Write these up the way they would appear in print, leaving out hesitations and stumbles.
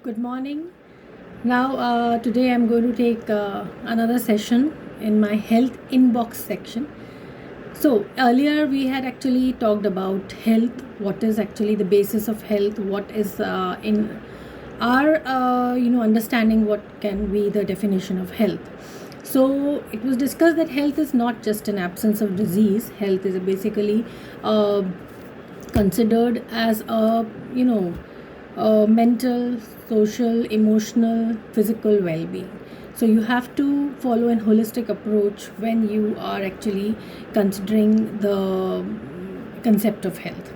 Good morning. Now, today I'm going to take another session in my health inbox section. So, earlier we had actually talked about health, what is actually the basis of health, what is in our understanding what can be the definition of health. So, it was discussed that health is not just an absence of disease, health is basically considered as a mental, social, emotional, physical well-being. So you have to follow a holistic approach when you are actually considering the concept of health.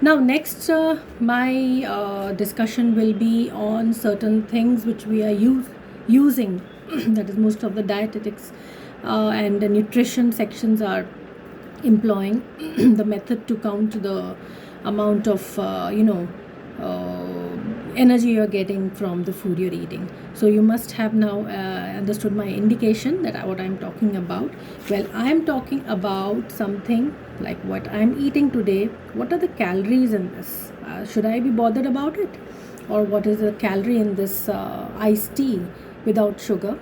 Now next, my discussion will be on certain things which we are using that is most of the dietetics and the nutrition sections are employing the method to count the amount of energy you're getting from the food you're eating. So you must have now understood my indication that what I'm talking about. Well, I'm talking about something like what I'm eating today. What are the calories in this? Should I be bothered about it? Or what is the calorie in this iced tea without sugar?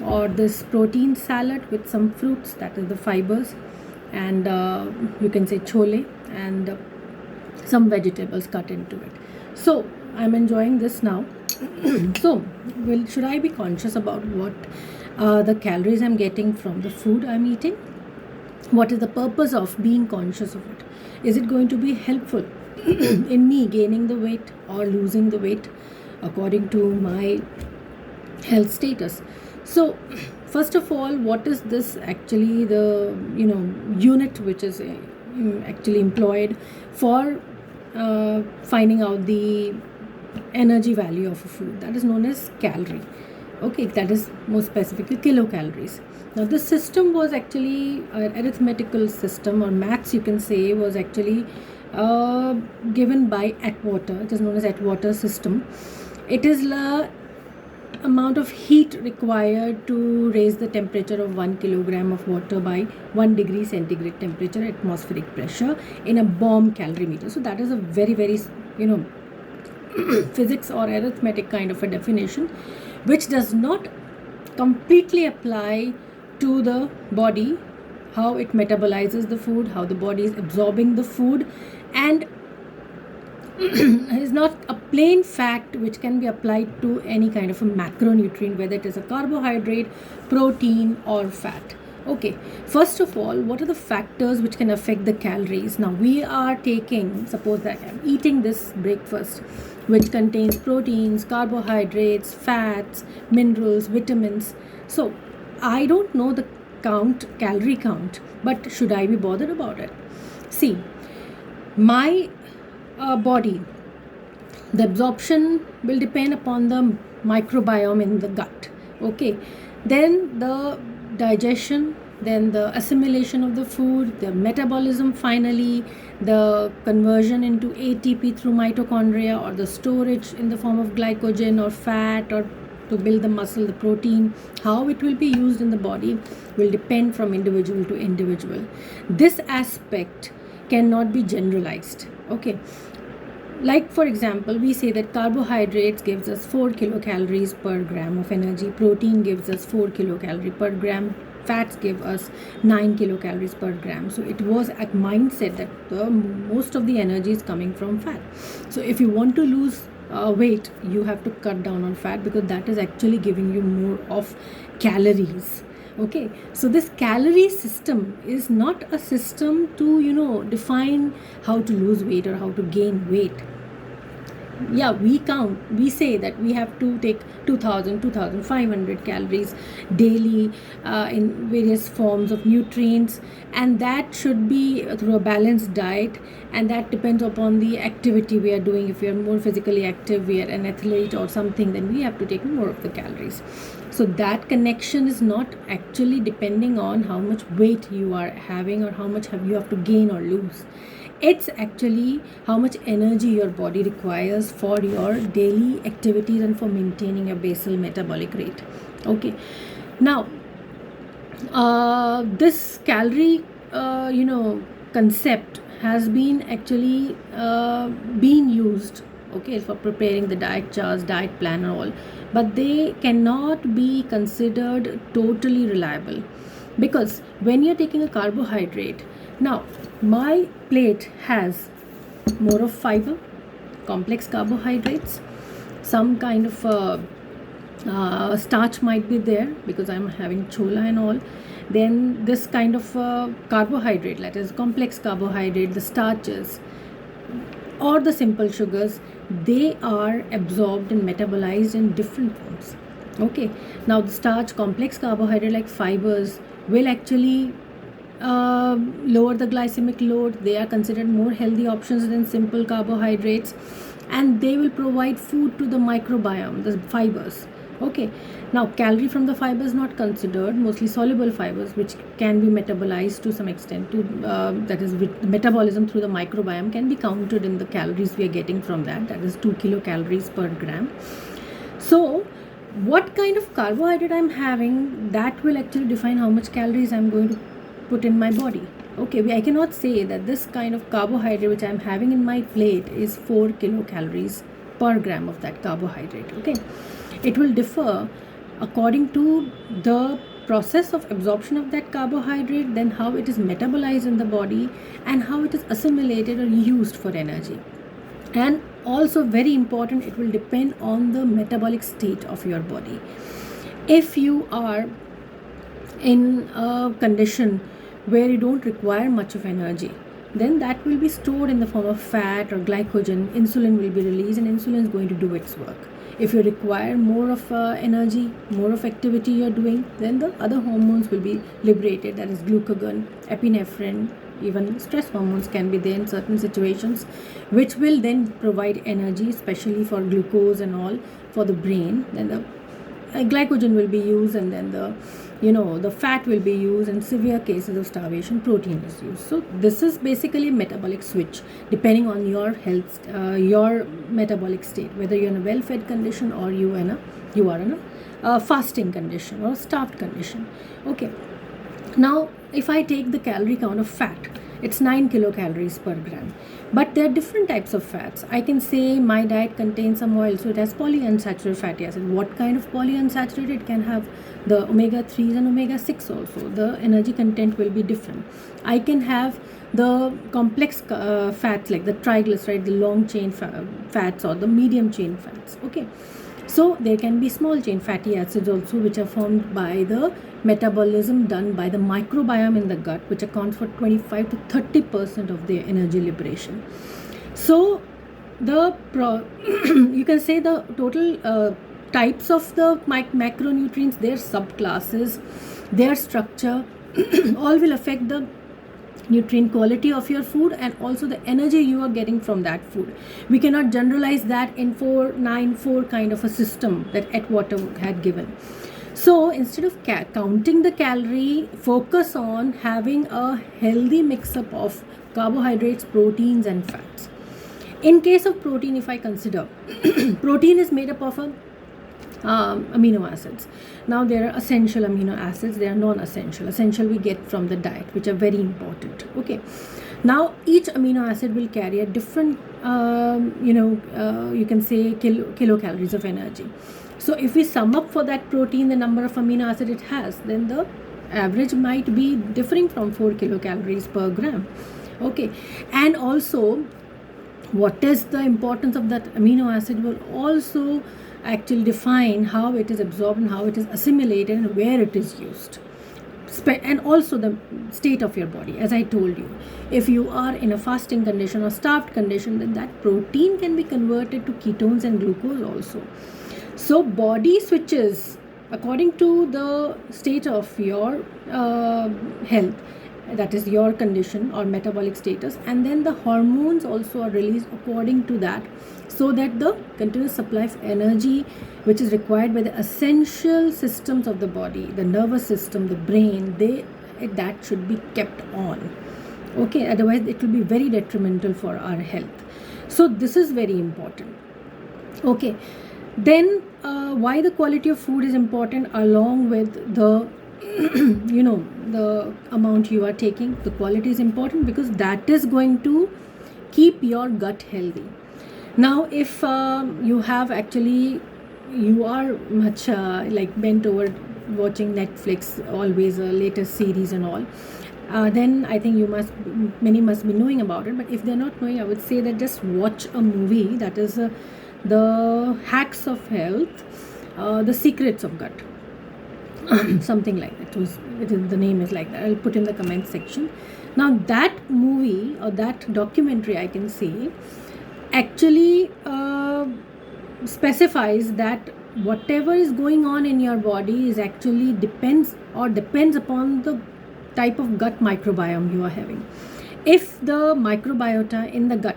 Or this protein salad with some fruits, that is the fibers, and you can say chole and some vegetables cut into it. So I'm enjoying this now. So should I be conscious about what the calories I'm getting from the food I'm eating? What is the purpose of being conscious of it? Is it going to be helpful in me gaining the weight or losing the weight according to my health status? So first of all, what is this actually the unit which is actually employed for finding out the energy value of a food? That is known as calorie. Okay, that is more specifically kilocalories. Now this system was actually an arithmetical system, or maths you can say, was actually given by Atwater. It is known as Atwater system. It is the amount of heat required to raise the temperature of 1 kilogram of water by 1 degree centigrade temperature atmospheric pressure in a bomb calorimeter. So that is a very physics or arithmetic kind of a definition, which does not completely apply to the body, how it metabolizes the food, how the body is absorbing the food, and is not a plain fact which can be applied to any kind of a macronutrient, whether it is a carbohydrate, protein, or fat. Okay, first of all, what are the factors which can affect the calories? Now we are taking, suppose that I'm eating this breakfast which contains proteins, carbohydrates, fats, minerals, vitamins. So I don't know the calorie count, but should I be bothered about it? See, my body, the absorption will depend upon the microbiome in the gut. Okay, then the digestion, then the assimilation of the food, the metabolism, finally the conversion into ATP through mitochondria, or the storage in the form of glycogen or fat, or to build the muscle, the protein. How it will be used in the body will depend from individual to individual. This aspect cannot be generalized. Okay, like for example, we say that carbohydrates gives us 4 kilocalories per gram of energy, protein gives us 4 kilocalories per gram, fats give us 9 kilocalories per gram. So it was a mindset that most of the energy is coming from fat. So if you want to lose weight, you have to cut down on fat, because that is actually giving you more of calories. Okay, so this calorie system is not a system to define how to lose weight or how to gain weight. Yeah, we say that we have to take 2500 calories daily in various forms of nutrients, and that should be through a balanced diet, and that depends upon the activity we are doing. If we are more physically active, we are an athlete or something, then we have to take more of the calories. So that connection is not actually depending on how much weight you are having or how much you have to gain or lose. It's actually how much energy your body requires for your daily activities and for maintaining a basal metabolic rate. Okay, now this calorie concept has been actually been used okay, for preparing the diet charts, diet plan and all, but they cannot be considered totally reliable, because when you're taking a carbohydrate, now my plate has more of fiber, complex carbohydrates, some kind of starch might be there because I'm having chola and all. Then this kind of carbohydrate, that is complex carbohydrate, the starches or the simple sugars, they are absorbed and metabolized in different forms. Okay, now the starch, complex carbohydrate like fibers will actually lower the glycemic load. They are considered more healthy options than simple carbohydrates, and they will provide food to the microbiome, the fibers. Okay, now calorie from the fibers not considered, mostly soluble fibers which can be metabolized to some extent, to that is with metabolism through the microbiome can be counted in the calories we are getting from that, that is 2 kilocalories per gram. So what kind of carbohydrate I'm having, that will actually define how much calories I'm going to put in my body. Okay, I cannot say that this kind of carbohydrate which I'm having in my plate is 4 kilocalories per gram of that carbohydrate. Okay, it will differ according to the process of absorption of that carbohydrate, then how it is metabolized in the body, and how it is assimilated or used for energy. And also very important, it will depend on the metabolic state of your body. If you are in a condition where you don't require much of energy, then that will be stored in the form of fat or glycogen. Insulin will be released and insulin is going to do its work. If you require more of energy, more of activity you're doing, then the other hormones will be liberated, that is glucagon, epinephrine, even stress hormones can be there in certain situations, which will then provide energy, especially for glucose and all for the brain. Then the glycogen will be used, and then the fat will be used. In severe cases of starvation, protein is used. So this is basically a metabolic switch depending on your health, your metabolic state, whether you're in a well-fed condition or you are in a fasting condition or starved condition. Okay, now if I take the calorie count of fat, it's 9 kilocalories per gram. But there are different types of fats. I can say my diet contains some oil, so it has polyunsaturated fatty acid. What kind of polyunsaturated? It can have the omega-3s and omega-6 also. The energy content will be different. I can have the complex fats like the triglyceride, the long chain fats or the medium chain fats. Okay, so there can be small chain fatty acids also, which are formed by the metabolism done by the microbiome in the gut, which accounts for 25 to 30% of their energy liberation. So you can say the total types of the macronutrients, their subclasses, their structure all will affect the nutrient quality of your food and also the energy you are getting from that food. We cannot generalize that in 4-9-4 kind of a system that Atwater had given. So instead of counting the calorie, focus on having a healthy mix-up of carbohydrates, proteins and fats. In case of protein, if I consider, protein is made up of amino acids. Now there are essential amino acids, there are non-essential. Essential we get from the diet, which are very important. Okay, now each amino acid will carry a different you can say kilocalories of energy. So if we sum up for that protein the number of amino acid it has, then the average might be differing from 4 kilocalories per gram. Okay, and also what is the importance of that amino acid will also actually define how it is absorbed and how it is assimilated and where it is used, and also the state of your body. As I told you, if you are in a fasting condition or starved condition, then that protein can be converted to ketones and glucose also. So body switches according to the state of your health, that is your condition or metabolic status, and then the hormones also are released according to that, so that the continuous supply of energy which is required by the essential systems of the body, the nervous system, the brain, that should be kept on. Okay, otherwise it will be very detrimental for our health. So this is very important. Okay, then why the quality of food is important along with the the amount you are taking. The quality is important because that is going to keep your gut healthy. Now, if you have actually, you are much like bent over watching Netflix, always a latest series and all, then I think many must be knowing about it. But if they're not knowing, I would say that just watch a movie that is the Hacks of Health, The Secrets of Gut. Something like that. The name is like that. I'll put in the comment section. Now, that movie or that documentary, I can say, actually specifies that whatever is going on in your body is actually depends upon the type of gut microbiome you are having. If the microbiota in the gut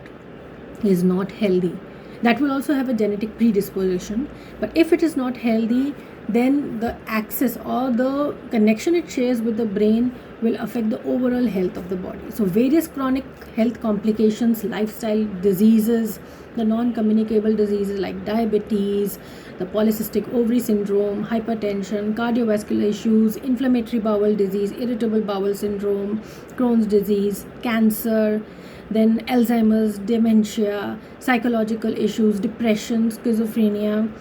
is not healthy, that will also have a genetic predisposition. But if it is not healthy, then the access or the connection it shares with the brain will affect the overall health of the body. So various chronic health complications, lifestyle diseases, the non-communicable diseases like diabetes, the polycystic ovary syndrome, hypertension, cardiovascular issues, inflammatory bowel disease, irritable bowel syndrome, Crohn's disease, cancer, then Alzheimer's, dementia, psychological issues, depression, schizophrenia,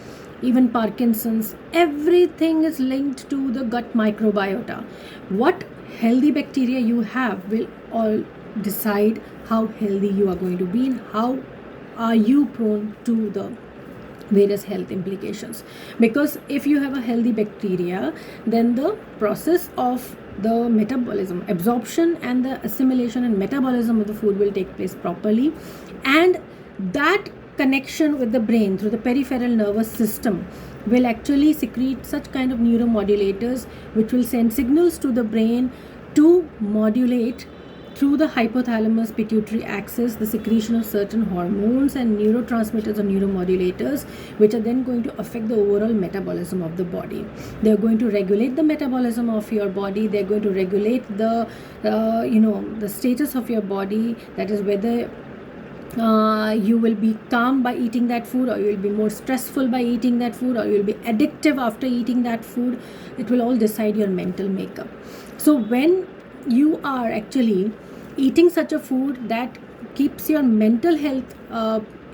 even Parkinson's, everything is linked to the gut microbiota. What healthy bacteria you have will all decide how healthy you are going to be and how are you prone to the various health implications. Because if you have a healthy bacteria, then the process of the metabolism, absorption and the assimilation and metabolism of the food will take place properly, and that connection with the brain through the peripheral nervous system will actually secrete such kind of neuromodulators which will send signals to the brain to modulate through the hypothalamus pituitary axis the secretion of certain hormones and neurotransmitters or neuromodulators, which are then going to affect the overall metabolism of the body. They are going to regulate the metabolism of your body. They are going to regulate the the status of your body, that is whether you will be calm by eating that food, or you will be more stressful by eating that food, or you will be addictive after eating that food. It will all decide your mental makeup. So when you are actually eating such a food that keeps your mental health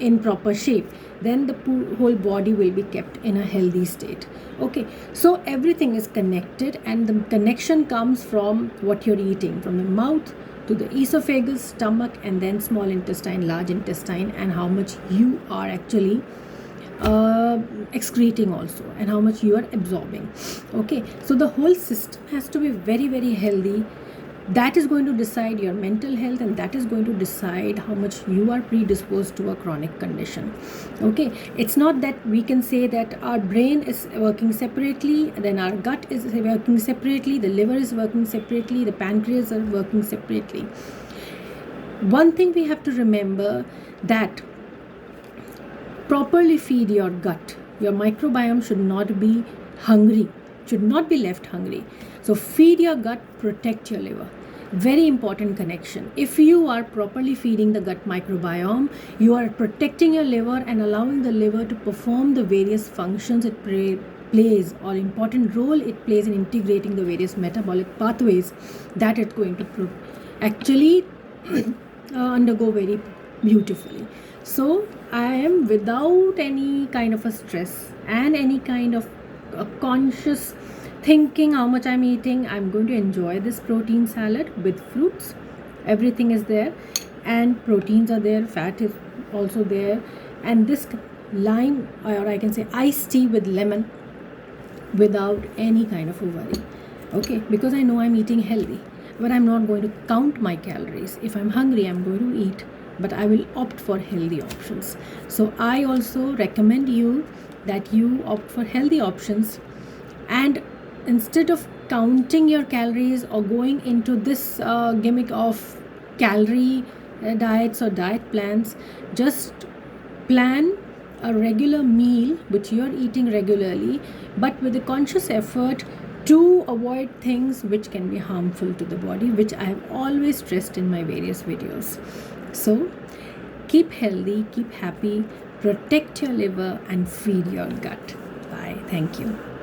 in proper shape, then the whole body will be kept in a healthy state. Okay, so everything is connected, and the connection comes from what you're eating, from the mouth to the esophagus, stomach, and then small intestine, large intestine, and how much you are actually excreting also, and how much you are absorbing. Okay, so the whole system has to be very, very healthy. That is going to decide your mental health, and that is going to decide how much you are predisposed to a chronic condition. Okay, it's not that we can say that our brain is working separately, then our gut is working separately, the liver is working separately, the pancreas are working separately. One thing we have to remember, that properly feed your gut. Your microbiome should not be hungry, should not be left hungry. So feed your gut, protect your liver. Very important connection. If you are properly feeding the gut microbiome, you are protecting your liver and allowing the liver to perform the various functions it plays, or important role it plays in integrating the various metabolic pathways that it's going to actually undergo very beautifully. So I am without any kind of a stress and any kind of a conscious thinking how much I'm eating. I'm going to enjoy this protein salad with fruits. Everything is there, and proteins are there, fat is also there, and this lime, or I can say iced tea with lemon, without any kind of a worry. Okay, because I know I'm eating healthy, but I'm not going to count my calories. If I'm hungry, I'm going to eat, but I will opt for healthy options. So I also recommend you that you opt for healthy options, and instead of counting your calories or going into this gimmick of calorie diets or diet plans, just plan a regular meal which you are eating regularly, but with a conscious effort to avoid things which can be harmful to the body, which I have always stressed in my various videos. So keep healthy, keep happy, protect your liver, and feed your gut. Bye. Thank you.